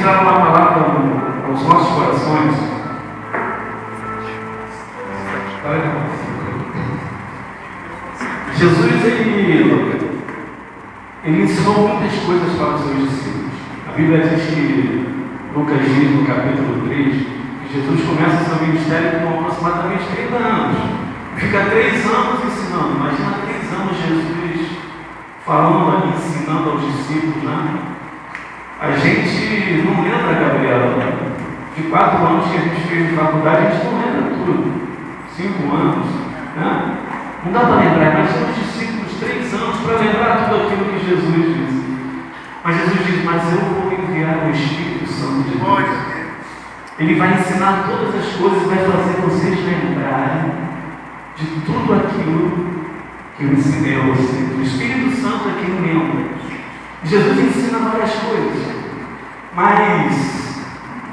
ministrar uma palavra aos nossos corações. Jesus, ele ensinou muitas coisas para os seus discípulos. A Bíblia diz que, Lucas diz no capítulo 3, que Jesus começa seu ministério com aproximadamente 30 anos. Fica 3 anos ensinando. Imagina 3 anos Jesus falando ali, ensinando aos discípulos, né? A gente não lembra, Gabriela, de 4 anos que a gente fez de faculdade, a gente não lembra tudo. 5 anos, né? Não dá para lembrar, mas são os discípulos 3 anos para lembrar tudo aquilo que Jesus disse. Mas Jesus diz, mas eu vou enviar o Espírito Santo de Deus. Ele vai ensinar todas as coisas, vai fazer vocês lembrarem de tudo aquilo que eu ensinei a vocês. O Espírito Santo é quem lembra. Jesus ensina várias coisas, mas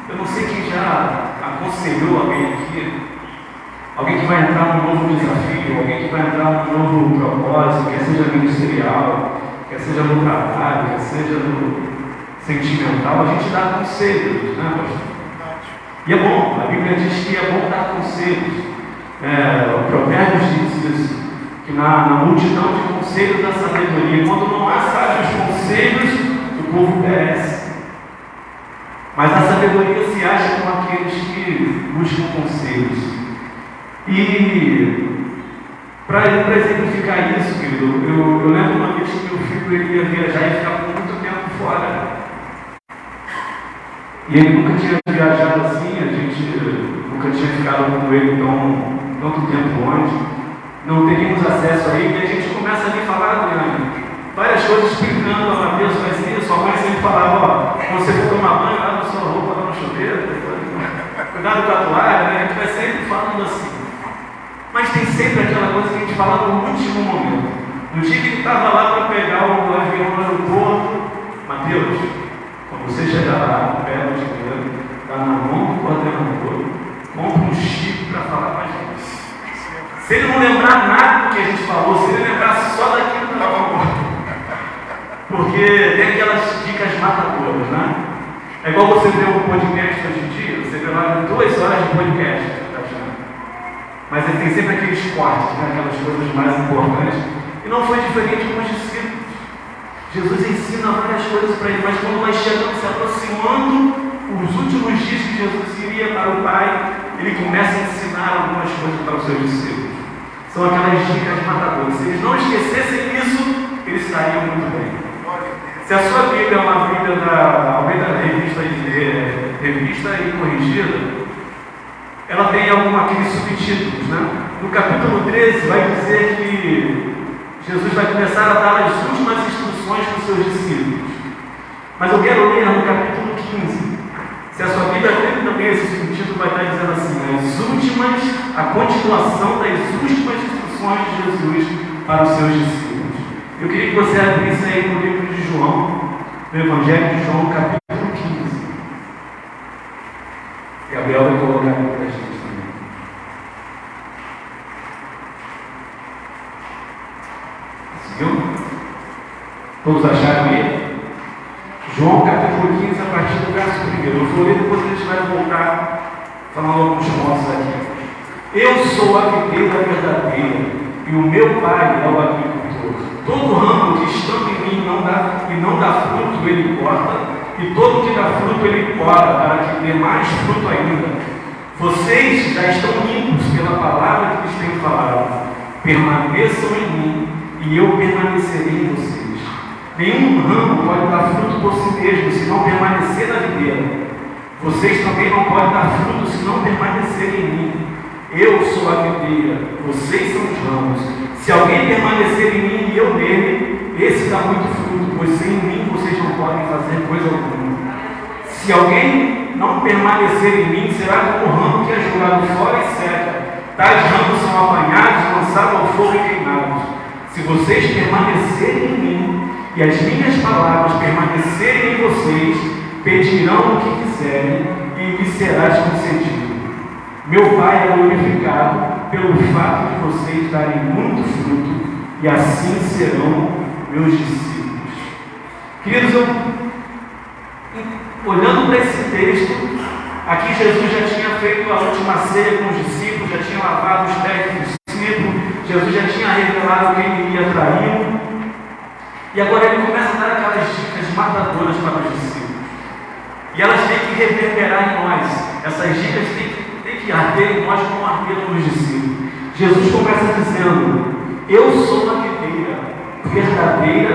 eu não sei quem já aconselhou alguém aqui, alguém que vai entrar num novo desafio, alguém que vai entrar num novo propósito, quer seja ministerial, quer seja no trabalho, quer seja no sentimental, a gente dá conselhos, né, pastor? E é bom, a Bíblia diz que é bom dar conselhos. O Provérbios diz isso, que na multidão de conselhos da sabedoria, quando não há sábios conselhos, o povo perece. Mas a sabedoria se acha com aqueles que buscam conselhos. E para exemplificar isso, querido, eu lembro uma vez que meu filho ele ia viajar e ficar por muito tempo fora. E ele nunca tinha viajado assim, a gente nunca tinha ficado com ele tanto tempo longe. Não teríamos acesso a ele, e a gente começa ali a falar, Adriane, várias coisas explicando, a Mateus vai ser, sua mãe sempre falava, quando você for tomar banho, lava sua roupa lá no chuveiro, cuidado com a toalha, né? A gente vai sempre falando assim. Mas tem sempre aquela coisa que a gente fala no último momento. No dia que ele estava lá para pegar o avião no aeroporto, Mateus, quando você chegar lá, pega o dinheiro, dá na mão do coordenador, compra um chip para falar com a gente. Se ele não lembrar nada do que a gente falou, se ele lembrar só daquilo que estava bom. Porque tem aquelas dicas matadoras, né? É igual você ver um podcast hoje em dia, você vê lá 2 horas de podcast, tá achando? Mas ele tem sempre aqueles cortes, né? Aquelas coisas mais importantes. E não foi diferente com os discípulos. Jesus ensina várias coisas para ele, mas quando nós chegamos se aproximando os últimos dias que Jesus iria para o Pai, ele começa a ensinar algumas coisas para os seus discípulos. São aquelas dicas matadoras. Se eles não esquecessem isso, eles estariam muito bem. Se a sua Bíblia é uma Bíblia da Almeida revista e corrigida, ela tem aqueles subtítulos, né? No capítulo 13 vai dizer que Jesus vai começar a dar as últimas instruções para os seus discípulos. Mas eu quero ler no capítulo 15. Se a sua Bíblia tem também esse subtítulo, vai estar dizendo assim, a continuação das últimas instruções de Jesus para os seus discípulos. Eu queria que você abrisse aí no livro de João, no Evangelho de João, capítulo 15. Gabriel vai colocar aqui para a gente também. Conseguiu? Todos acharam aí? João capítulo 15, a partir do verso 1. Eu vou ler, depois a gente vai voltar falando alguns pontos aqui. Eu sou a videira verdadeira, e o meu Pai é o agricultor. Todo ramo que estando em mim não dá fruto, ele corta, e todo que dá fruto, ele poda, para que dê mais fruto ainda. Vocês já estão limpos pela palavra que lhes tenho falado. Permaneçam em mim, e eu permanecerei em vocês. Nenhum ramo pode dar fruto por si mesmo, se não permanecer na videira. Vocês também não podem dar fruto, se não permanecerem em mim. Eu sou a videira, vocês são os ramos. Se alguém permanecer em mim e eu nele, esse dá muito fruto, pois sem mim vocês não podem fazer coisa alguma. Se alguém não permanecer em mim, será como o ramo que é jogado fora e seca. Tais ramos são apanhados, lançados ao fogo e queimados. Se vocês permanecerem em mim, e as minhas palavras permanecerem em vocês, pedirão o que quiserem, e lhes será concedido. Meu Pai é glorificado pelo fato de vocês darem muito fruto, e assim serão meus discípulos. Queridos, olhando para esse texto, aqui Jesus já tinha feito a última ceia com os discípulos, já tinha lavado os pés dos discípulos, Jesus já tinha revelado quem iria traí-lo, e agora ele começa a dar aquelas dicas matadoras para os discípulos. E elas têm que reverberar em nós. Essas dicas têm que arder em nós como arderam nos discípulos. Jesus começa dizendo: eu sou a videira verdadeira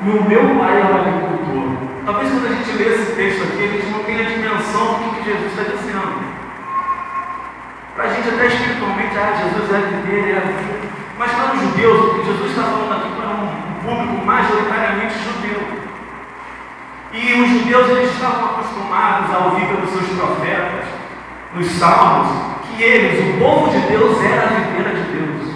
e o meu pai é o agricultor. Talvez quando a gente lê esse texto aqui, a gente não tenha a dimensão do que Jesus está dizendo. Para a gente até espiritualmente, Jesus é a videira, é a vida. Mas para os judeus, o que Jesus está falando aqui para um público majoritariamente judeu. E os judeus, eles estavam acostumados a ouvir pelos seus profetas, nos salmos, que eles, o povo de Deus, era a videira de Deus.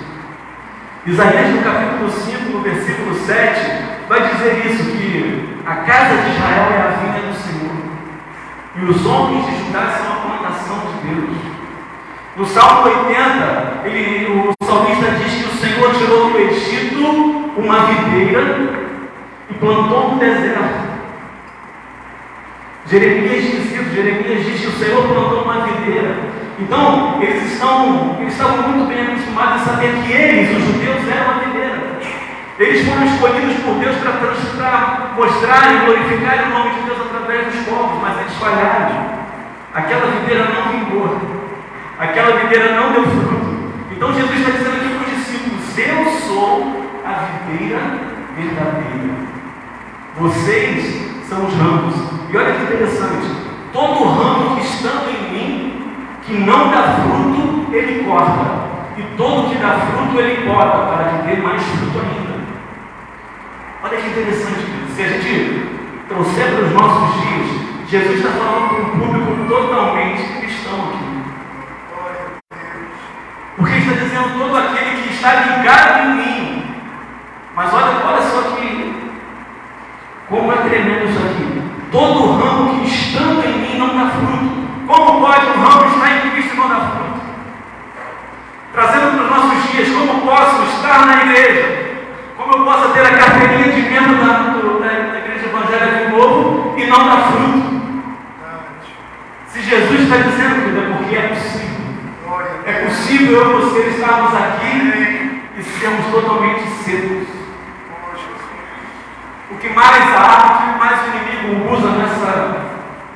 Isaías, no capítulo 5, no versículo 7, vai dizer isso, que a casa de Israel é a vinha do Senhor, e os homens de Judá são a plantação de Deus. No Salmo 80, o salmista diz que o Senhor tirou do Egito uma videira e plantou no deserto. Jeremias diz que o Senhor plantou uma videira. Então, eles estavam muito bem acostumados a saber que eles, os judeus, eram a videira. Eles foram escolhidos por Deus para mostrar e glorificar o nome de Deus através dos povos, mas eles falharam. Aquela videira não vingou. Aquela videira não deu fruto. Então Jesus está dizendo aqui para os discípulos: eu sou a videira verdadeira. Vocês são os ramos. E olha que interessante: todo ramo que estando em mim, que não dá fruto, ele corta. E todo que dá fruto, ele corta, para que dê mais fruto ainda. Olha que interessante, se a gente trouxer para os nossos dias, Jesus está falando para um público totalmente cristão aqui. Porque está dizendo todo aquele que está ligado em mim. Mas olha só que como é tremendo isso aqui. Todo ramo que estando em mim não dá fruto. Como pode um ramo estar em Cristo e não dar fruto? Trazendo para os nossos dias, como posso estar na igreja? Como eu posso ter a carteirinha de membro da Igreja Evangélica de Novo e não dar fruto? Se Jesus está dizendo, é porque é possível. É possível eu e você estarmos aqui e sermos totalmente secos. O que mais há, o que mais o inimigo usa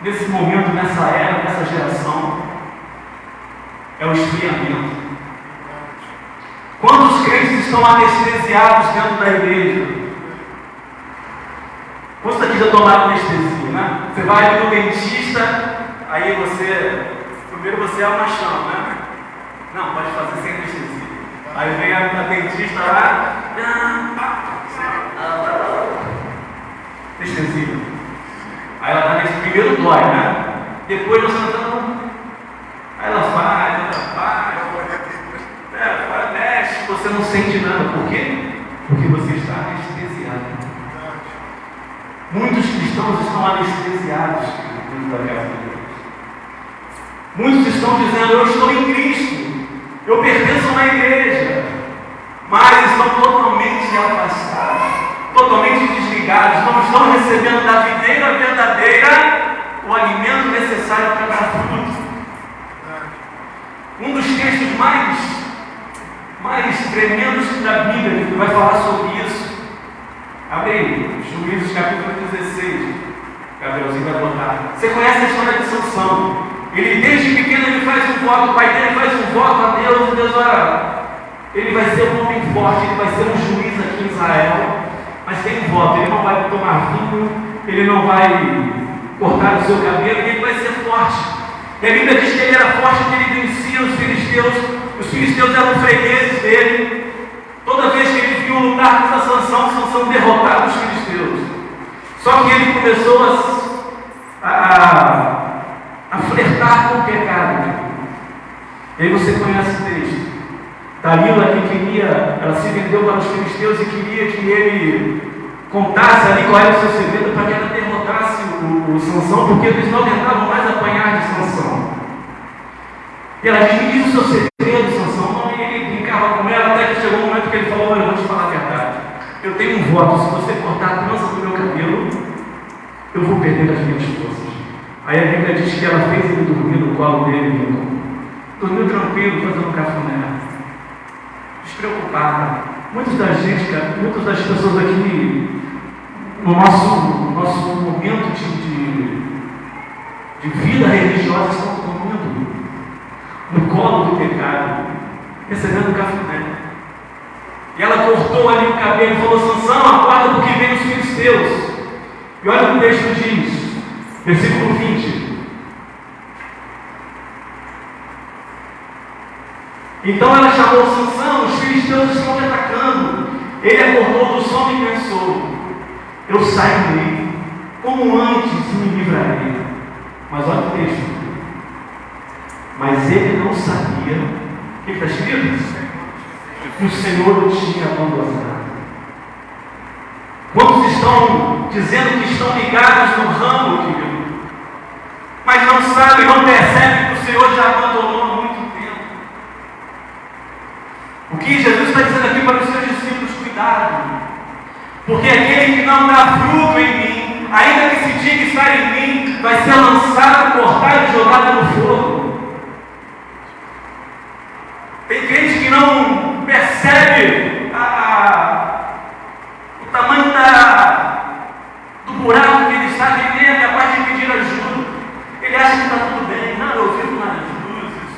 nesse momento, nessa era, nessa geração, é o esfriamento. Quantos crentes estão anestesiados dentro da igreja? Quantos aqui já tomaram anestesia, né? Você vai ali no dentista, aí primeiro você é o machão, né? Não, pode fazer sem anestesia. Aí vem a dentista lá, anestesia. Aí ela dá nesse primeiro dói, né? Depois você não. Aí ela faz, mexe, você não sente nada. Por quê? Porque você está anestesiado. Muitos cristãos estão anestesiados dentro da casa de Deus. Muitos estão dizendo: eu estou em Cristo, eu pertenço a uma igreja, mas estão totalmente afastados, totalmente desligados, não estão recebendo da videira verdadeira o alimento necessário para dar fruto. Um dos textos mais tremendos da Bíblia, que vai falar sobre isso. Abre aí, Juízes capítulo 16. Gabrielzinho vai botar. Você conhece a história de Sansão? Ele desde pequeno ele faz um voto, o pai dele faz um voto a Deus, e Deus olha, ele vai ser um homem forte, ele vai ser um juiz aqui em Israel, mas tem um voto, ele não vai tomar vinho, ele não vai cortar o seu cabelo, ele vai ser forte. E a Bíblia diz que ele era forte, que ele vencia os filisteus eram fregueses dele. Toda vez que ele viu lutar contra Sansão derrotava os filisteus. Só que ele começou a flertar com o pecado. E aí você conhece o texto. Dalila, ela se vendeu para os filisteus e queria que ele contasse ali qual era o seu segredo para que ela derrotasse o Sansão, porque eles não tentavam mais apanhar de Sansão. E ela diz: me diz o seu segredo, Sansão. Não, e ele brincava com ela, até que chegou um momento que ele falou: olha, eu vou te falar a verdade. Eu tenho um voto, se você cortar a trança do meu cabelo, eu vou perder as minhas forças. Aí a Bíblia diz que ela fez ele dormir no colo dele, dormiu tranquilo, fazendo cafuné, despreocupada. Muitas das pessoas aqui, no nosso momento de vida religiosa, estão dormindo no colo do pecado, recebendo cafuné. E ela cortou ali o cabelo e falou: Sansão, acorda porque vem os filisteus. E olha o que o texto diz, versículo 20. Então ela chamou Sansão: os filisteus estão te atacando. Ele acordou do sono e pensou: eu sairei, como antes me livrarei. Mas olha o texto. Mas ele não sabia, o que está escrito? Que o Senhor o tinha abandonado. Quantos estão dizendo que estão ligados no ramo, querido, mas não sabem, não percebem que o Senhor já abandonou há muito tempo? O que Jesus está dizendo aqui para os seus discípulos: cuidado, porque aquele que não dá fruto em mim, ainda que se diga estar em mim, vai ser lançado, cortado e jogado no fogo. Tem gente que não percebe o tamanho do buraco que ele está, ele nem é capaz de pedir ajuda. Ele acha que está tudo bem. Não, eu vivo nas luzes,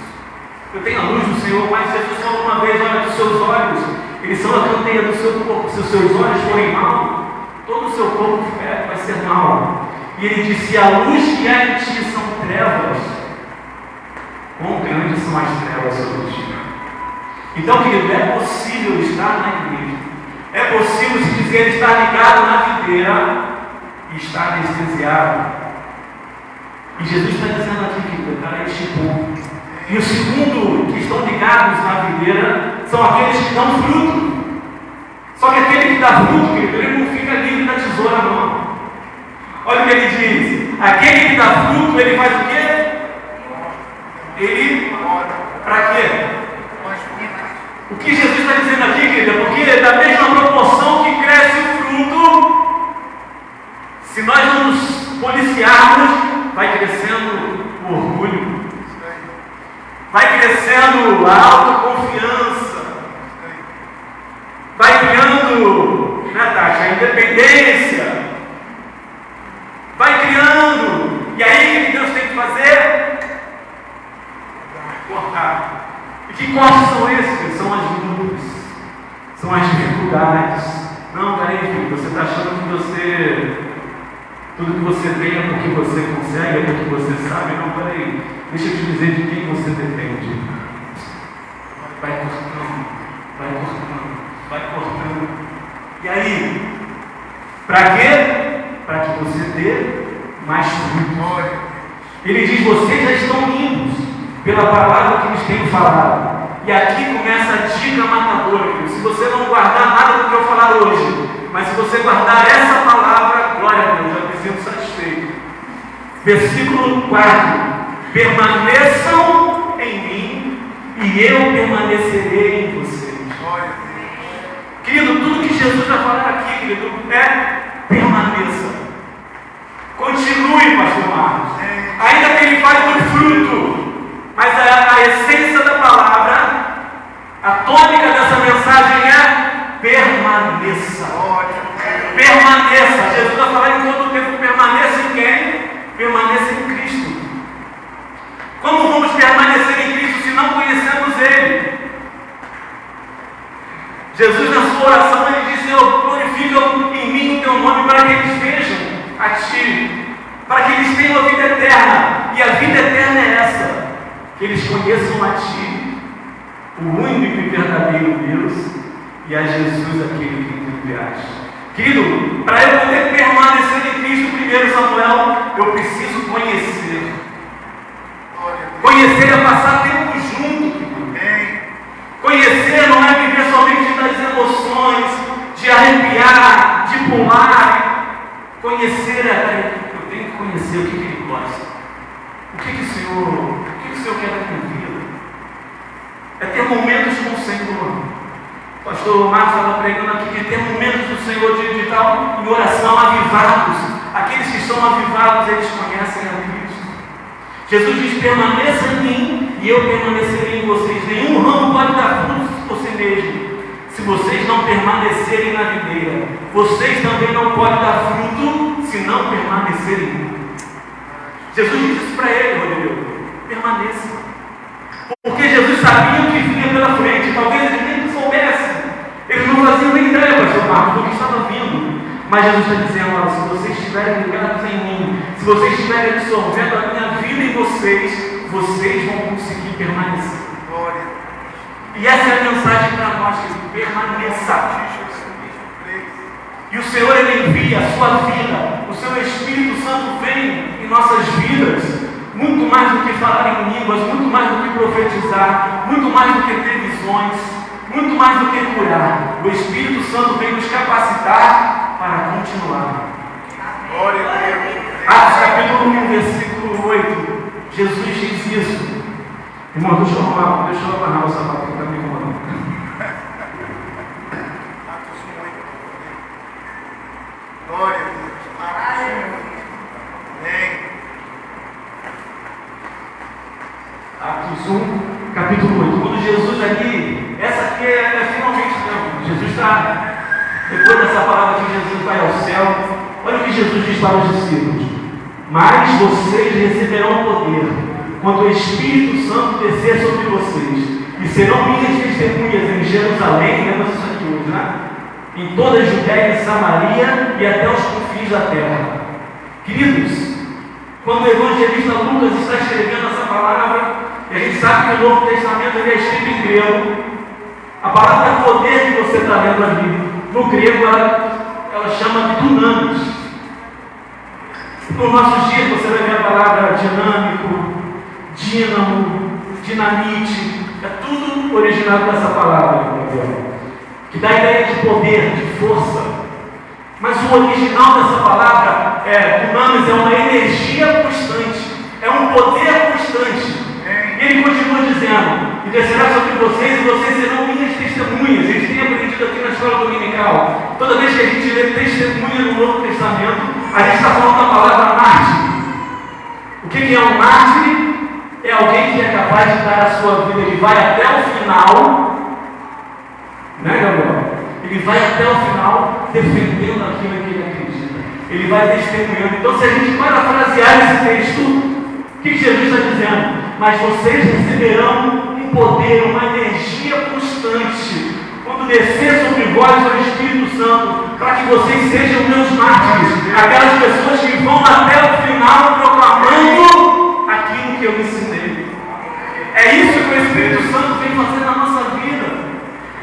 eu tenho a luz do Senhor. Mas Jesus falou uma vez: olha, os seus olhos, eles são a candeia do seu corpo. Se os seus olhos forem maus, todo o seu corpo vai ser mau. E ele disse: a luz que há em ti são trevas, quão grandes são as trevas sobre ti. Então, querido, é possível estar na igreja, é possível se dizer estar ligado na videira e estar anestesiado. E Jesus está dizendo aqui, querido, para este ponto. E o segundo, que estão ligados na videira, são aqueles que dão fruto. Só que aquele que dá fruto, querido, ele não fica livre da tesoura, não. Olha o que ele diz: aquele que dá fruto, ele faz o quê? Ele, para quê? O que Jesus está dizendo aqui, querida? Porque da mesma proporção que cresce o fruto, se nós não nos policiarmos, vai crescendo o orgulho, vai crescendo a autoconfiança, vai criando, né, Tati, a independência, vai criando. E aí o que Deus tem que fazer? Cortar. E que cortes são esses? São as lutas, são as dificuldades. Não, peraí, filho, você está achando que tudo que você tem é porque você consegue, é porque você sabe. Não, peraí, deixa eu te dizer de quem você depende. Vai cortando, vai cortando, vai cortando. E aí, para quê? Para que você dê mais fruto. Ele diz: vocês já estão limpos pela palavra que lhes tenho falado. E aqui começa a dica matadora. Se você não guardar nada do que eu falar hoje, mas se você guardar essa palavra, glória a Deus, já me sinto satisfeito. Versículo 4: permaneçam em mim e eu permanecerei em vocês. Querido, tudo que Jesus vai falar aqui, querido, é permaneça. Continue, pastor Marcos. Ainda que ele fale do fruto, mas a essência da palavra, a tônica dessa mensagem é permaneça. Permaneça. Jesus vai falar em todo o tempo: permaneça em quem? Permaneça em Cristo. Como vamos permanecer em Cristo se não conhecemos Ele? Jesus, na sua oração, ele disse: eu glorifico em mim o teu nome, para que eles vejam a ti, para que eles tenham a vida eterna. E a vida eterna é essa: que eles conheçam a ti, o único e verdadeiro Deus, e a Jesus, aquele que tu enviaste. Querido, para eu poder permanecer em Cristo, primeiro, Samuel, eu preciso conhecer. Conhecer é passar tempo junto. Conhecer não é viver somente das emoções, de arrepiar, de pular. Conhecer é: eu tenho que conhecer o que Ele gosta. O que o Senhor quer da minha vida? É ter momentos com o Senhor. O pastor Marcos estava pregando aqui, de ter momentos do Senhor de estar em oração, avivados. Aqueles que são avivados, eles conhecem a Cristo. Jesus diz: permaneça em mim e eu permanecerei em vocês. Nenhum ramo pode dar frutos por si mesmo, se vocês não permanecerem na videira. Vocês também não podem dar fruto se não permanecerem em mim. Jesus disse isso para ele, Rodrigo: permaneça. Porque Jesus sabia o que vinha pela frente. Talvez eles nem soubessem. Eles não faziam nem ideia, pastor Marcos, do que estava vindo. Mas Jesus está dizendo: olha, se vocês estiverem ligados em mim, se vocês estiverem absorvendo a minha vida em vocês, vocês vão conseguir permanecer. Glória. E essa é a mensagem para nós: que permaneça. E o Senhor, Ele envia a sua vida, o seu Espírito Santo vem em nossas vidas, muito mais do que falar em línguas, muito mais do que profetizar, muito mais do que ter visões, muito mais do que curar. O Espírito Santo vem nos capacitar para continuar. Glória a Deus. Atos capítulo 1, versículo 8. Jesus diz isso. Irmão, deixa eu amarrar o sapato que está me incomodando. Atos 1, 8. Glória a Deus. Amém. Atos 1, capítulo 8. Quando Jesus aqui, essa aqui é finalmente não. Jesus está, depois dessa palavra que Jesus vai ao céu, olha o que Jesus diz para os discípulos: mas vocês receberão poder quando o Espírito Santo descer sobre vocês, e serão minhas testemunhas em Jerusalém, lembra isso aqui hoje, né? Em toda a Judéia e Samaria e até os confins da terra. Queridos, quando o evangelista Lucas está escrevendo essa palavra, e a gente sabe que o Novo Testamento ele é escrito em grego, a palavra poder que você está lendo ali, no grego ela chama de dunamis. Nos nossos dias você vai ver a palavra dinâmico, dínamo, dinamite, é tudo originado dessa palavra, que dá a ideia de poder, de força. Mas o original dessa palavra dunamis, é uma energia constante, é um poder constante. E ele continua dizendo: e descerá sobre vocês, e vocês serão minhas testemunhas. A gente tem aprendido aqui na escola dominical. Toda vez que a gente lê testemunha no Novo Testamento, a gente está falando da palavra mártir. O que é um mártir? É alguém que é capaz de dar a sua vida. Ele vai até o final, né, Gabriel? Ele vai até o final defendendo aquilo que ele acredita. Ele vai testemunhando. Então, se a gente parafrasear esse texto, o que Jesus está dizendo? Mas vocês receberão um poder, uma energia constante, quando descer sobre vós o Espírito Santo, para que vocês sejam meus mártires, aquelas pessoas que vão até o final proclamando aquilo que eu ensinei. É isso que o Espírito Santo vem fazer na nossa vida.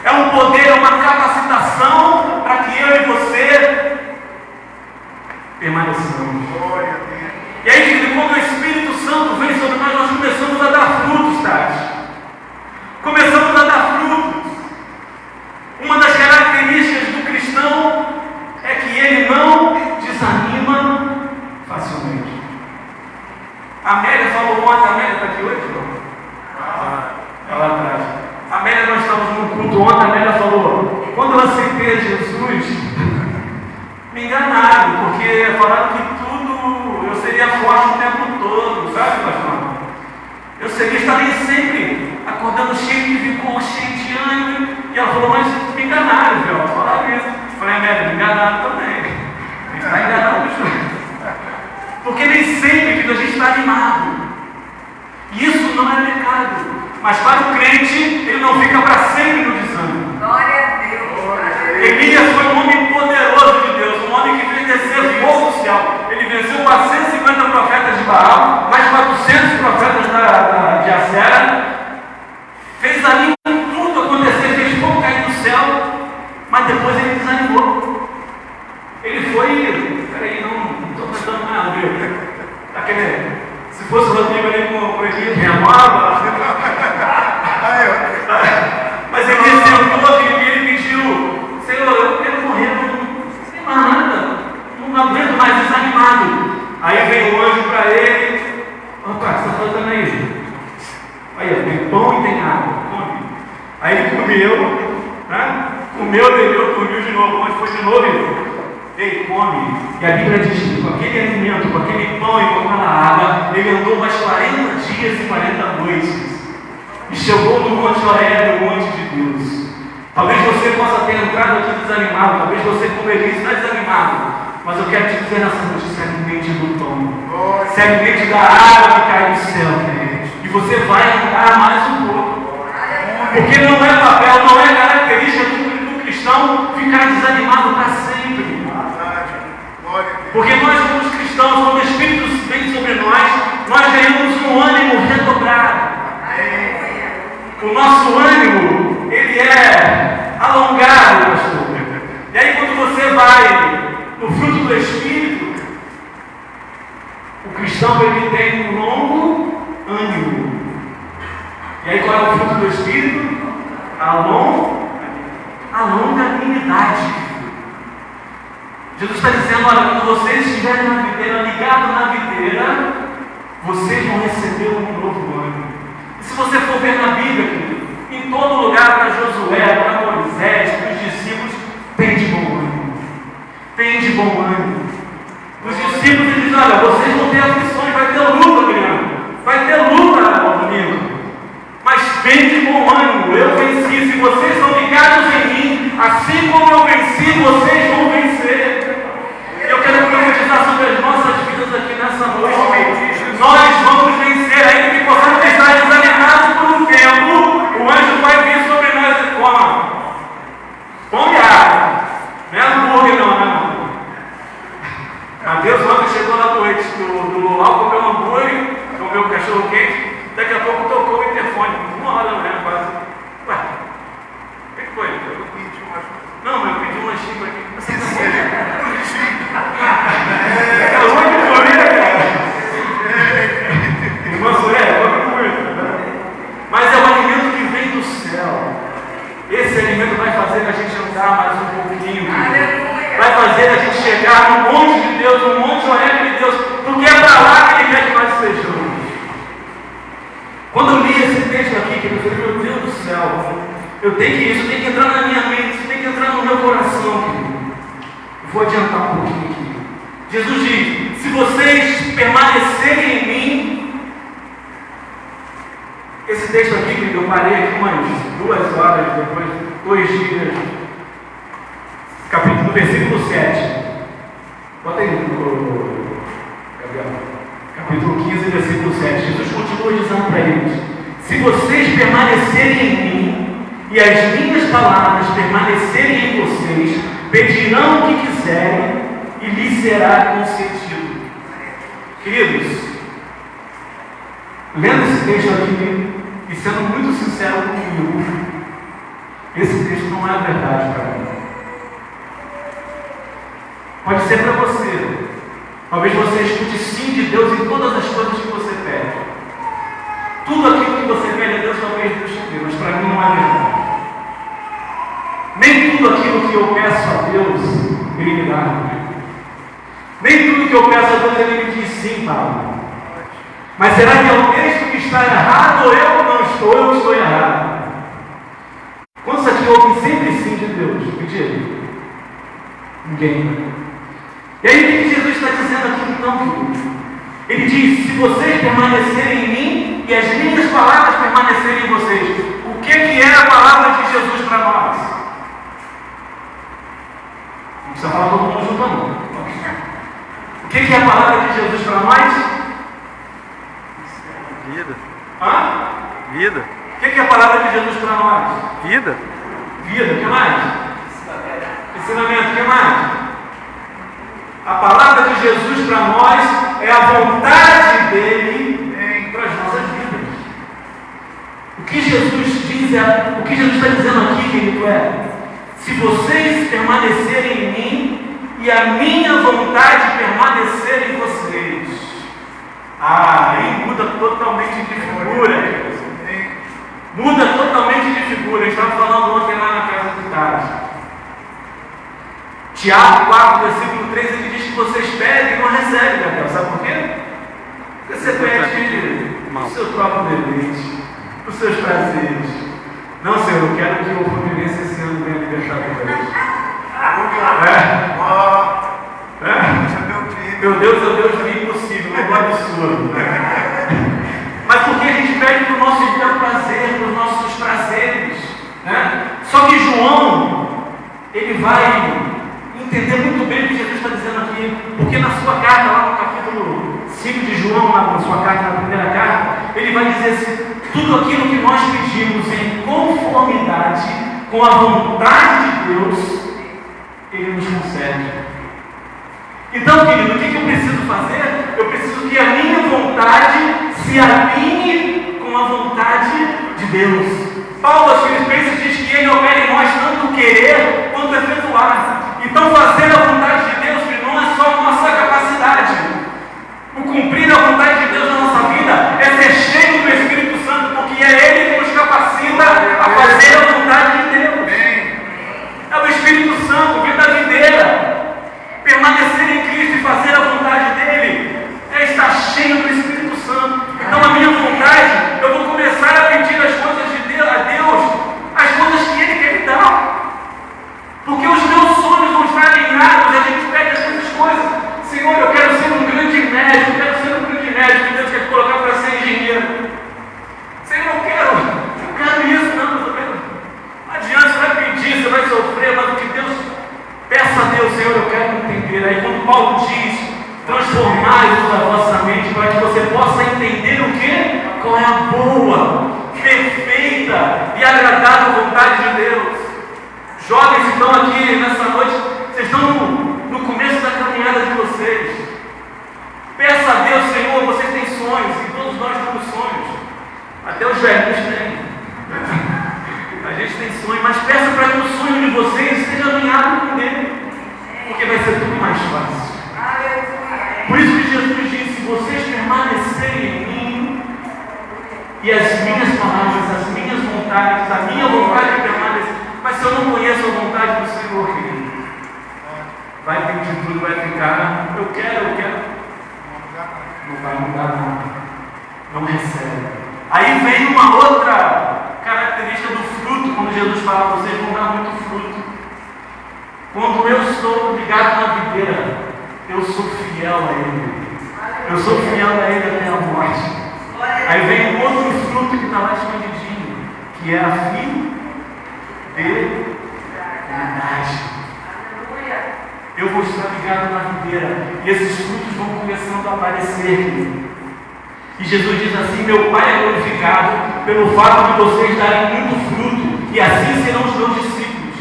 É um poder, é uma capacitação para que eu e você permaneçamos. E aí, quando o Espírito Santo vem sobre nós, nós começamos a dar frutos, Tati. Começamos a dar frutos. Uma das características do cristão é que ele não desanima facilmente. A Amélia falou ontem, a Amélia está aqui hoje, não? Está lá atrás. A Amélia, nós estávamos num culto ontem, a Amélia falou: quando eu aceitei Jesus, me enganaram, porque falaram que eu seria forte o tempo todo, sabe, pastor? Eu estaria sempre acordando cheio de vigor, cheio de ânimo. E ela falou: mas me enganaram, velho. Falaram isso. Eu falei: Amélia, me enganaram também. A gente está enganado. Porque nem sempre que a gente está animado. E isso não é pecado. Mas para o crente, ele não fica para sempre no desânimo. Glória a Deus. Elias foi um homem poderoso de Deus, um homem que fez descer fogo do céu. Ele venceu 450 profetas de Baal, mais 400 profetas de Acera. Fez ali tudo acontecer, fez fogo cair do céu, mas depois ele desanimou. Ele foi, peraí, não estou cantando nada, viu? Se fosse o Rodrigo ali com Elias, remava. Mas ele sentou e ele pediu: Senhor, eu quero morrer, não sei mais nada, não aguento mais, desanimado. Aí veio o anjo para ele: opa, você está fazendo aí? Aí, tem pão e tem água, come. Aí ele comeu, né? Comeu, bebeu, dormiu de novo. Onde foi de novo? Ele: ei, come. E a Bíblia diz que com aquele alimento, com aquele pão e com aquela água, ele andou mais 40 dias e 40 noites. E chegou no Monte Horebe, o Monte de Deus. Talvez você possa ter entrado aqui desanimado, talvez você, como Elias, está desanimado. Mas eu quero te dizer nessa noite, se alimente do pão. Se alimente da água que cai do céu, querido. E você vai andar mais um pouco. Porque não é papel, não é característica do cristão ficar desanimado para sempre. Porque nós somos cristãos, quando o Espírito vem sobre nós ganhamos um ânimo redobrado. O nosso ânimo, ele é alongado, pastor. E aí quando você vai no fruto do Espírito, o cristão ele tem um longo ânimo. E aí qual é o fruto do Espírito? A longanimidade. Jesus está dizendo, olha, quando vocês estiverem na videira, ligados na videira, vocês vão receber um novo ânimo. E se você for ver na Bíblia, querido, em todo lugar, para Josué, para Moisés, para os discípulos, tem de bom ânimo. Tem de bom ânimo. Os discípulos dizem, olha, vocês vão ter aflições, vai ter luta, criança. Vai ter luta, amigo. Mas tem de bom ânimo, eu venci. Se vocês estão ligados em mim, assim como eu venci, vocês vão vencer. Eu quero profetizar sobre as nossas vidas aqui nessa noite. Nós vamos vencer, ainda que possamos estar desanimados por um tempo. O anjo vai vir sobre nós e come água. Não é hambúrguer não, né? Mateus ontem chegou na noite do luau, comeu um hambúrguer, comeu um cachorro quente. Daqui a pouco tocou o interfone, 1h da manhã quase. Ué, o que foi? Eu pedi uma... Não, mas eu pedi um lanchinho para aqui. Acabou de comer, cara. Irmã Suré, come muito. Mas é o alimento que vem do céu. Esse alimento vai fazer a gente andar mais um pouquinho. Vai fazer a gente chegar no monte de Deus, no monte Horebe de Deus. Porque é para lá que Ele quer que nós estejamos. Quando eu li esse texto aqui, eu falei, meu Deus do céu, isso tem que entrar na minha mente, isso tem que entrar no meu coração, querido. Vou adiantar um pouquinho aqui. Jesus diz, se vocês permanecerem em mim, esse texto aqui, querido, eu parei aqui umas 2 horas, depois 2 dias, capítulo, versículo 7. Bota aí, Gabriel. Capítulo 15, versículo 7. Jesus continua dizendo para eles, se vocês permanecerem em mim, e as minhas palavras permanecerem em vocês, pedirão o que quiserem, e lhes será concedido. Queridos, lendo esse texto aqui, e sendo muito sincero comigo, esse texto não é verdade para mim. Pode ser para você. Talvez você escute sim de Deus em todas as coisas que você pede. Tudo aquilo que você pede a Deus, talvez Deus te dê, mas para mim não é verdade. Nem tudo aquilo que eu peço a Deus, Ele me dá. Nem tudo que eu peço a Deus, Ele me diz sim, Pai. Mas será que é o texto que está errado ou eu não estou? Eu estou errado. Quantos aqui ouvem sempre sim de Deus? Me diga. Ninguém. E aí o que Jesus está dizendo aqui então, querido? Ele diz, se vocês permanecerem em mim e as minhas palavras permanecerem em vocês. O que é a palavra de Jesus para nós? Não precisa falar todo mundo junto, não. O que é a palavra de Jesus para nós? Vida. Hã? Vida. O que é a palavra de Jesus para nós? Vida. Vida, o que mais? Ensinamento, o que mais? A palavra de Jesus para nós é a vontade dele para as nossas vidas. O que Jesus diz o que Jesus está dizendo aqui, querido, se vocês permanecerem em mim e a minha vontade permanecer em vocês, aí muda totalmente de figura. Muda totalmente de figura. A gente estava falando ontem lá na casa de tarde. Tiago 4, versículo 3, ele diz que vocês pedem e não recebem, Gabriel. Sabe por quê? Porque você pede o seu próprio deleite, os seus prazeres. Não, Senhor, eu quero que o Fluminense esse ano venha Libertadores. Meu Deus é o Deus do impossível, não é absurdo. Mas porque a gente pede para o nosso bel prazer, para os nossos prazeres, né? Só que João, ele vai entender muito bem o que Jesus está dizendo aqui, porque na sua carta, lá no capítulo 5 de João, lá na sua carta, na primeira carta, ele vai dizer assim: tudo aquilo que nós pedimos em conformidade com a vontade de Deus, Ele nos concede. Então, querido, o que eu preciso fazer? Eu preciso que a minha vontade se alinhe com a vontade de Deus. Paulo aos Filipenses diz que Ele opera em nós tanto querer quanto efetuar. Então, fazer a vontade de Deus, que não é só a nossa capacidade. O cumprir a vontade de Deus na nossa vida é ser cheio do Espírito Santo, porque é Ele que nos capacita a fazer a vontade de Deus. É o Espírito Santo, vida videira. Permanecer em Cristo e fazer a vontade dEle é estar cheio do Espírito Santo. Então, a minha vontade, eu vou começar a pedir as coisas de Deus, a Deus, as coisas que Ele quer me dar. Porque os meus sonhos vão estar alinhados, a gente pede essas coisas. Senhor, eu quero ser um grande médico, eu quero ser um grande médico, que Deus quer colocar para ser engenheiro. Senhor, eu quero isso, não adianta, você vai pedir, você vai sofrer, mas o que Deus, peça a Deus, Senhor, eu quero entender. Aí quando Paulo diz, transformai-vos a vossa mente, para que você possa entender o quê? Qual é a boa, perfeita e agradável vontade de Deus. Jovens estão aqui nessa noite, vocês estão no começo da caminhada de vocês. Peça a Deus, Senhor, vocês têm sonhos, e todos nós temos sonhos. Até os velhos têm. A gente tem sonho, mas peça para que o sonho de vocês esteja alinhado com Ele, porque vai ser tudo mais fácil. Por isso que Jesus disse: se vocês permanecerem em mim, e as minhas palavras, as minhas vontades, a minha vontade permanecer. Mas se eu não conheço a vontade do Senhor, querido, vai pedir tudo, vai ficar, eu quero. Não vai mudar nada. Não recebe. Aí vem uma outra característica do fruto, quando Jesus fala: vocês vão dar muito fruto. Quando eu estou ligado na videira, eu sou fiel a Ele. Eu sou fiel a Ele até a morte. Aí vem um outro fruto que está lá escondidinho, que é a fidelidade. Eu vou estar ligado na videira, e esses frutos vão começando a aparecer. E Jesus diz assim: meu Pai é glorificado pelo fato de vocês darem muito fruto, e assim serão os meus discípulos.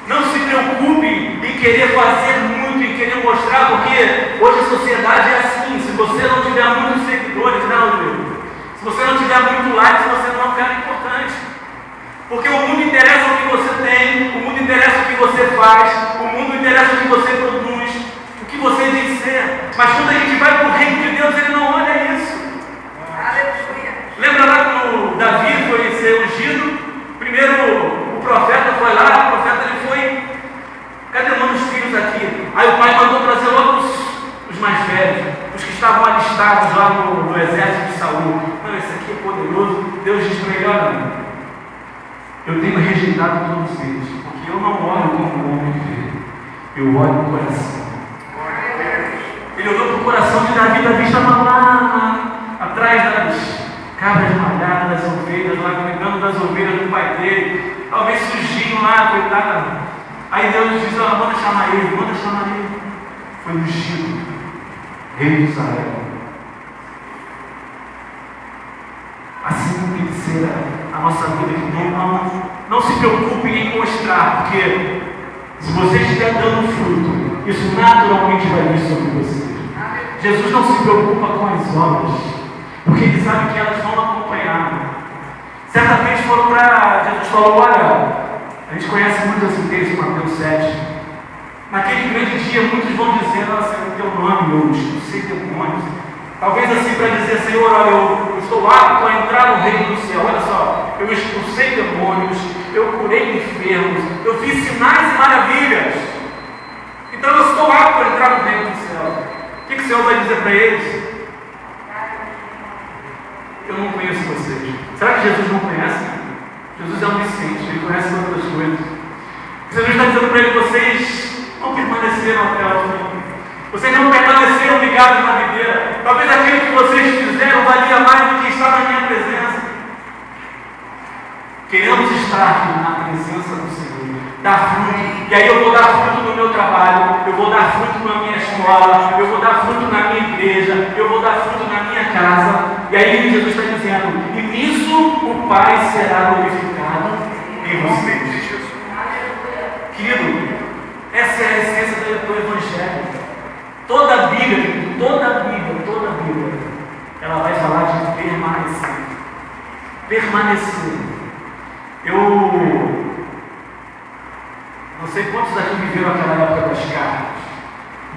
Não se preocupe em querer fazer muito, em querer mostrar, porque hoje a sociedade é assim: se você não tiver muitos seguidores, se você não tiver muito likes, você não é um cara importante. Porque o mundo interessa o que você tem, o mundo interessa o que você faz, o mundo interessa o que você produz, o que você diz ser. Mas quando a gente vai para o reino de Deus, Ele não olha isso. Lembra lá quando Davi foi ser ungido? Primeiro o profeta foi lá, o profeta ele foi: cadê os filhos aqui? Aí o pai mandou trazer logo os mais velhos, os que estavam alistados lá no exército de Saul. Não, esse aqui é poderoso. Deus diz para ele: olha, eu tenho rejeitado todos eles, porque eu não olho como o homem vê, eu olho o coração. Ele olhou para o coração de Davi. Davi estava lá atrás das cabras malhadas, das ovelhas, lá cuidando das ovelhas do pai dele, talvez sujinho lá, coitado. Aí Deus diz: manda chamar ele. Foi ungido, rei de Israel. Assim tem que ser a nossa vida, que não se preocupem em mostrar, porque se você estiver dando fruto, isso naturalmente vai vir sobre você. Jesus não se preocupa com as obras, porque Ele sabe que elas vão acompanhar. Certa vez foram para Jesus, falou: olha, a gente conhece muito esse texto em Mateus 7. Naquele grande dia, muitos vão dizer: nossa, o teu nome, eu expulsei demônios. Talvez assim para dizer: Senhor, olha, eu estou apto a entrar no reino do céu. Olha só, eu expulsei demônios, eu curei enfermos, eu fiz sinais e maravilhas. Então eu estou apto a entrar no reino do céu. O que o Senhor vai dizer para eles? Eu não conheço vocês. Será que Jesus não conhece? Jesus é onisciente, Ele conhece todas as coisas. Jesus está dizendo para ele: vocês não permaneceram até o fim. Vocês não permaneceram ligados na videira. Talvez aquilo que vocês fizeram valia mais do que estar na minha presença. Queremos estar na presença do Senhor, dar fruto. E aí eu vou dar fruto no meu trabalho, eu vou dar fruto na minha escola, eu vou dar fruto na minha igreja, eu vou dar fruto na minha casa. E aí Jesus está dizendo, e nisso o Pai será glorificado em vocês. Querido, essa é a essência do Evangelho. Toda a Bíblia, ela vai falar de permanecer. Permanecer. Eu não sei quantos aqui viveram aquela época das cartas.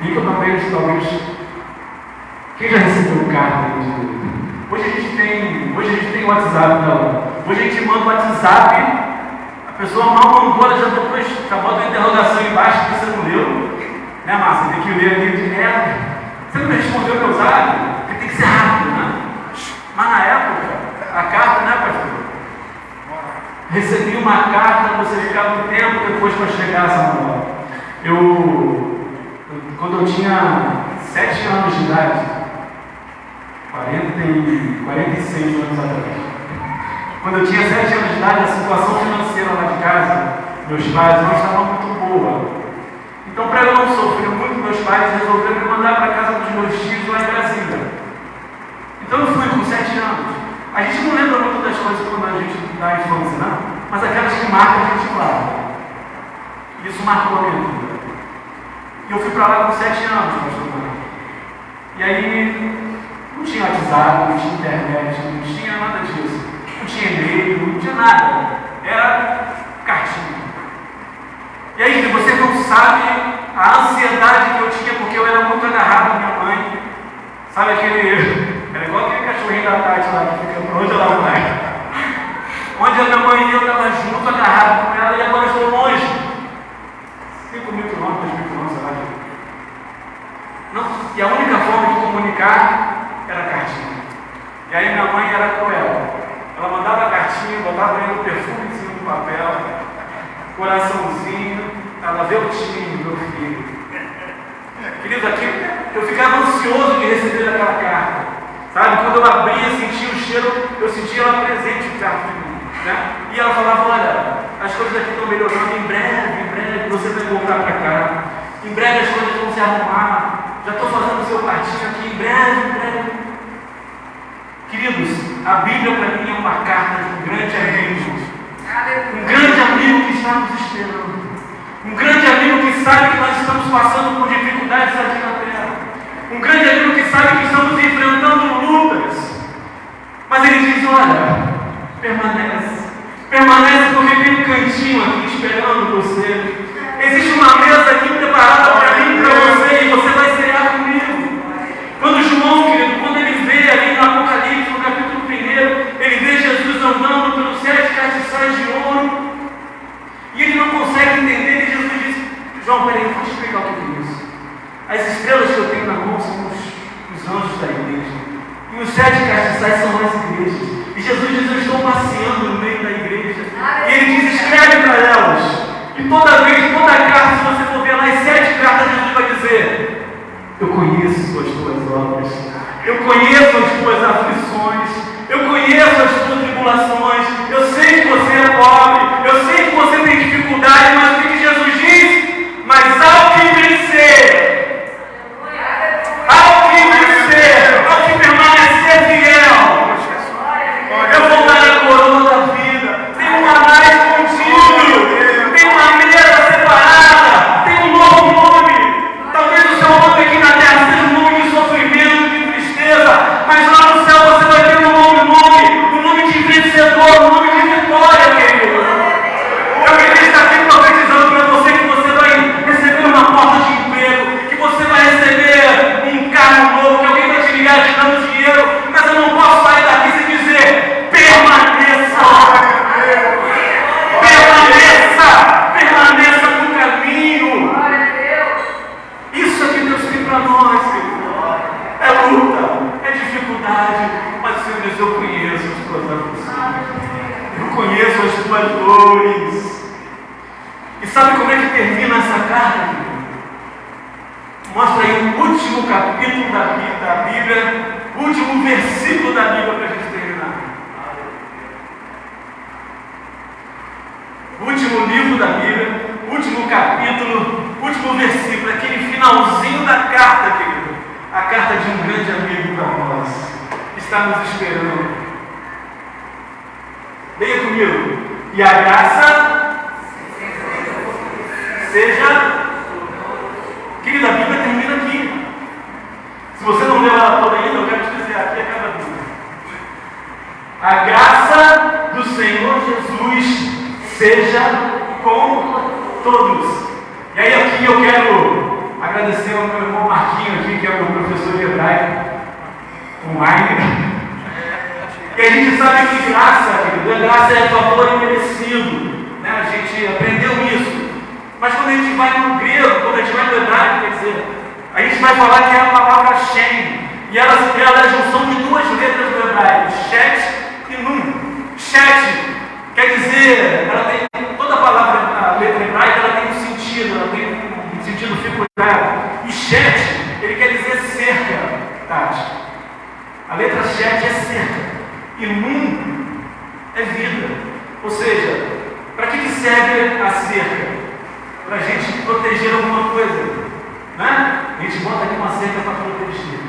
Liga para eles, talvez. Quem já recebeu carta? Hoje a gente tem WhatsApp, não. Hoje a gente manda o WhatsApp, a pessoa mal mandou, ela já bota uma interrogação embaixo que você não leu. Né, Márcia? Tem que ler ali direto. Você não respondeu o meu zap? Porque tem que ser rápido, né? Mas na época, a carta, né, pastor? Recebi uma carta, você ficava um tempo depois para chegar, Samuel. Quando eu tinha 7 anos de idade, 46 anos atrás, quando eu tinha 7 anos de idade, a situação financeira lá de casa, meus pais não estavam muito boa. Então, para eu não sofrer muito, meus pais resolveram me mandar para a casa dos meus tios lá em Brasília. Então eu fui com 7 anos. A gente não lembra muito das coisas quando a gente dá a infância, não? Mas aquelas que marcam a gente guarda. Isso marcou a minha vida. E eu fui para lá com 7 anos, pastor Mano. E aí, não tinha WhatsApp, não tinha internet, não tinha nada disso. Não tinha e-mail, não tinha nada. Era cartinha. E aí, você não sabe a ansiedade que eu tinha, porque eu era muito agarrado à minha mãe. Sabe aquele... Era igual aquele cachorrinho da Tati lá, que fica por onde ela vai. Onde a minha mãe e eu estava junto, agarrado com ela, e agora eu estou longe. 5 mil quilômetros, 2 mil quilômetros, sei lá. Não, e a única forma de comunicar era a cartinha. E aí minha mãe era cruel. Ela mandava a cartinha, botava aí um perfumezinho no papel, coraçãozinho, ela vê o time, meu filho. Querido, aqui eu ficava ansioso de receber aquela carta. Sabe, quando eu abria, sentia o cheiro, eu sentia ela presente perto de mim. Né? E ela falava, olha, as coisas aqui estão melhorando, em breve você vai voltar para cá. Em breve as coisas vão se arrumar. Já estou fazendo o seu quartinho aqui, em breve. Queridos, a Bíblia para mim é uma carta de um grande amigo. Um grande amigo que está nos esperando. Um grande amigo que sabe que nós estamos passando por dificuldades aqui na terra. Um grande amigo que sabe que estamos enfrentando lutas. Mas ele diz, olha, permanece porque tem um cantinho aqui esperando você. Existe uma mesa aqui preparada para mim e para você, e você vai cear comigo. Quando João, querido, quando ele vê ali no Apocalipse, no capítulo 1, ele vê Jesus andando pelos 7 castiçais de ouro, e ele não consegue entender, e Jesus diz, João, peraí, eu vou te explicar o que é isso. As estrelas que eu tenho na mão são os anjos da igreja, e os 7 castiçais são as igrejas. E Jesus diz, eu estou passeando no meio da igreja, e ele diz, escreve para elas. E toda carta, se você for ver lá as 7 cartas, Jesus vai dizer, eu conheço as tuas obras, eu conheço as tuas aflições, eu conheço as tuas tribulações, eu sei que você é pobre, eu sei que você tem dificuldade, mas o que Jesus diz? Mas ao que vencer, ao que permanecer fiel, eu vou dar a coroa da vida, tem um mais contigo. Tem uma mesa separada, tem um novo nome. Talvez o seu nome aqui na terra seja um nome de sofrimento, de tristeza, mas lá no céu você vai ter um nome de vencedor, um nome de vitória, querido. Eu queria estar aqui profetizando para você que você vai receber uma porta de emprego, que você vai receber um carro novo, que alguém vai te ligar te dando dinheiro, mas eu não posso sair daqui sem dizer, permaneça. Permaneça no caminho. Isso é que Deus tem para nós, querido. É luta, é dificuldade, mas o Senhor diz, eu conheço as tuas aflições, eu conheço as tuas dores. E sabe como é que termina essa carta, querido? Mostra aí o último capítulo da Bíblia, o último versículo da Bíblia para a gente terminar. O último livro da Bíblia, o último capítulo, o último versículo, aquele finalzinho da carta, querido. A carta de um grande amigo para nós, que está nos esperando. Leia comigo. E a graça seja... Querida, a Bíblia termina aqui. Se você não leu ela toda ainda, eu quero te dizer, aqui acaba tudo. A graça do Senhor Jesus seja com todos. E aí aqui eu quero agradecer ao meu irmão Marquinho aqui, que é o meu professor de hebraico, online. E a gente sabe que graça, querido, a graça é favor imerecido, né? A gente aprendeu isso. Mas quando a gente vai no grego, quando a gente vai no hebraico, quer dizer, a gente vai falar que é a palavra Shem. E ela é a junção de duas letras do hebraico, Shet e Nun. Shet quer dizer, ela tem, toda a palavra, a letra hebraica, ela tem um sentido, ela tem um sentido figurado. E Shet, ele quer dizer cerca, Tati. A letra Shet é cerca. E Nun é vida. Ou seja, para que serve a cerca? Para a gente proteger alguma coisa, né? A gente bota aqui uma cerca para proteger.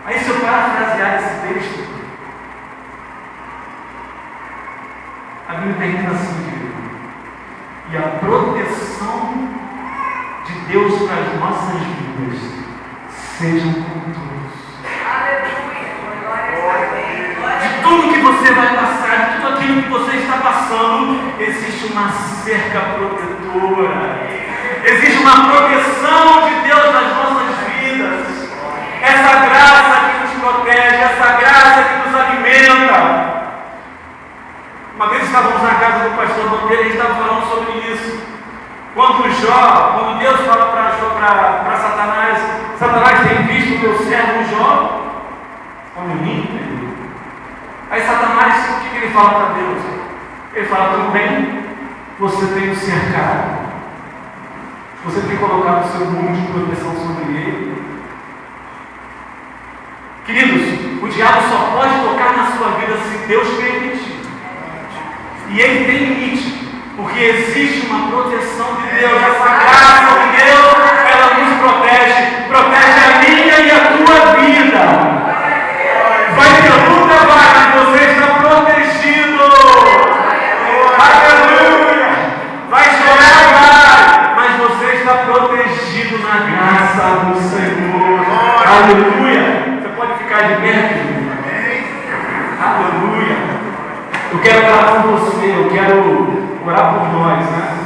Aí, se eu parafrasear esse texto, a Bíblia termina assim, querido. E a proteção de Deus para as nossas vidas sejam com todos. De tudo que você vai passar, de tudo aquilo que você está passando, existe uma cerca protetora. Existe uma proteção de Deus nas nossas vidas. Essa graça que nos protege, essa graça que nos alimenta. Uma vez estávamos na casa do pastor Monteiro e ele estava falando sobre isso. Quando Deus fala para Satanás, Satanás tem visto o meu servo Jó? Como mim? Aí Satanás, o que ele fala para Deus? Ele fala, tudo bem, você tem o cercado, você tem colocado o seu muro de proteção sobre ele. Queridos, o diabo só pode tocar na sua vida se Deus permitir. E ele tem limite, porque existe uma proteção de Deus. Essa graça de Deus, ela nos protege a minha e a tua vida. Vai ter luta, vai, você está protegido. Aleluia. Vai chorar, vai, mas você está protegido na graça do Senhor. Aleluia. Você pode ficar de pé, querido. Aleluia. Eu quero orar por você, eu quero orar por nós, né?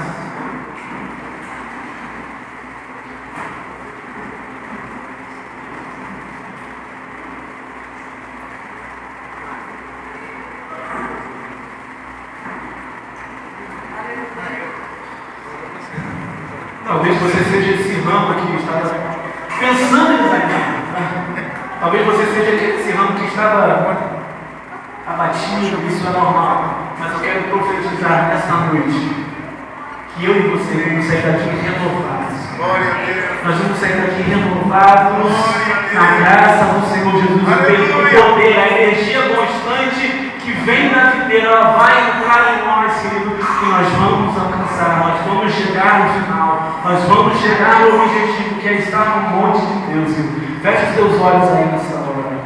Talvez você seja esse ramo aqui que estava pensando em desanimar. Talvez você seja esse ramo que estava abatido, isso é normal. Mas eu quero profetizar nesta noite que eu e você vamos sair daqui renovados. Nós vamos sair daqui renovados na graça do Senhor Jesus. O poder, a energia constante que vem da videira, ela vai entrar em nós, querido, e nós vamos alcançar, nós vamos chegar no final, nós vamos chegar no objetivo que é estar no monte de Deus. Feche os teus olhos aí nessa hora.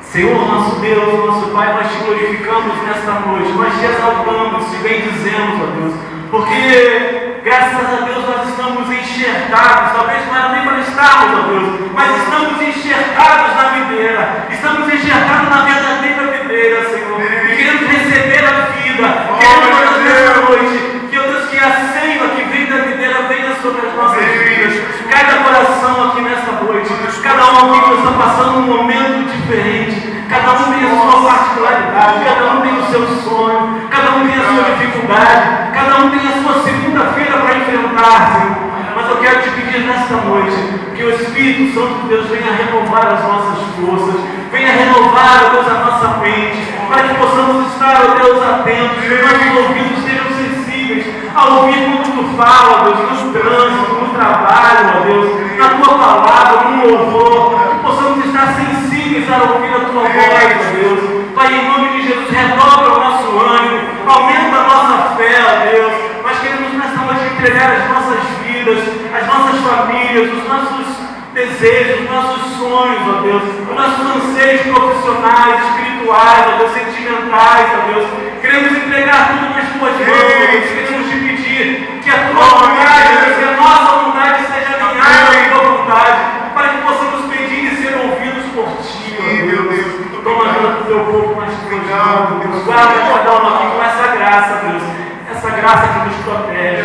Senhor, nosso Deus, nosso Pai, nós te glorificamos nesta noite, nós te exaltamos, te bendizemos, ó Deus, porque graças a Deus nós estamos enxertados, talvez não era nem para estarmos, ó Deus, mas estamos enxertados na videira, estamos enxertados na verdadeira videira, Senhor, e queremos receber a vida, queremos nesta noite, que, ó Deus, que a seiva que vem da videira venha sobre as nossas vidas, cada coração aqui nesta noite, cada um aqui que está passando um momento diferente, cada um tem a sua particularidade, cada um tem o seu sonho, cada um tem a sua dificuldade, cada um tem a sua segunda-feira para enfrentar, Senhor. Mas eu quero te pedir nesta noite que o Espírito Santo de Deus venha renovar as nossas forças, venha renovar, ó Deus, a nossa mente, para que possamos estar, ó Deus, atentos, que nossos ouvidos sejam sensíveis a ouvir quando tu fala, ó Deus, no trânsito, no no trabalho, ó Deus, na tua palavra, no louvor, que possamos estar sensíveis a ouvir a tua voz, ó Deus. Pai, em nome de Jesus, redobra o nosso ânimo, aumenta a nossa fé, ó Deus. Nós queremos nessa noite entregar as nossas vidas, as nossas famílias, os nossos desejos, os nossos sonhos, ó Deus, os nossos anseios profissionais, espirituais, ó Deus, sentimentais, ó Deus. Queremos entregar tudo nas tuas mãos, ó Deus. Queremos te pedir que a tua vontade, ó Deus, que a nossa vontade seja alinhada à tua vontade, para que possamos pedir e ser ouvidos por ti, ó Deus. Toma a vida do teu povo nas tuas mãos. Guarda cada um aqui com essa graça, Deus. Essa graça que nos protege,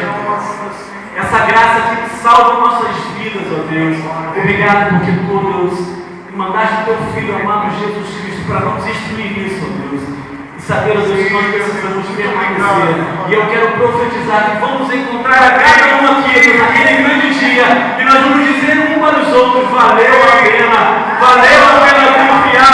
essa graça que salva nossas vidas, ó Deus. Obrigado porque tu, Deus, mandaste teu Filho amado Jesus Cristo para nos instruir nisso, ó Deus. E saber, ó Deus, que nós precisamos permanecer. E eu quero profetizar que vamos encontrar a cada um aqui, Deus, naquele grande dia. E nós vamos dizer um para os outros: valeu a pena confiar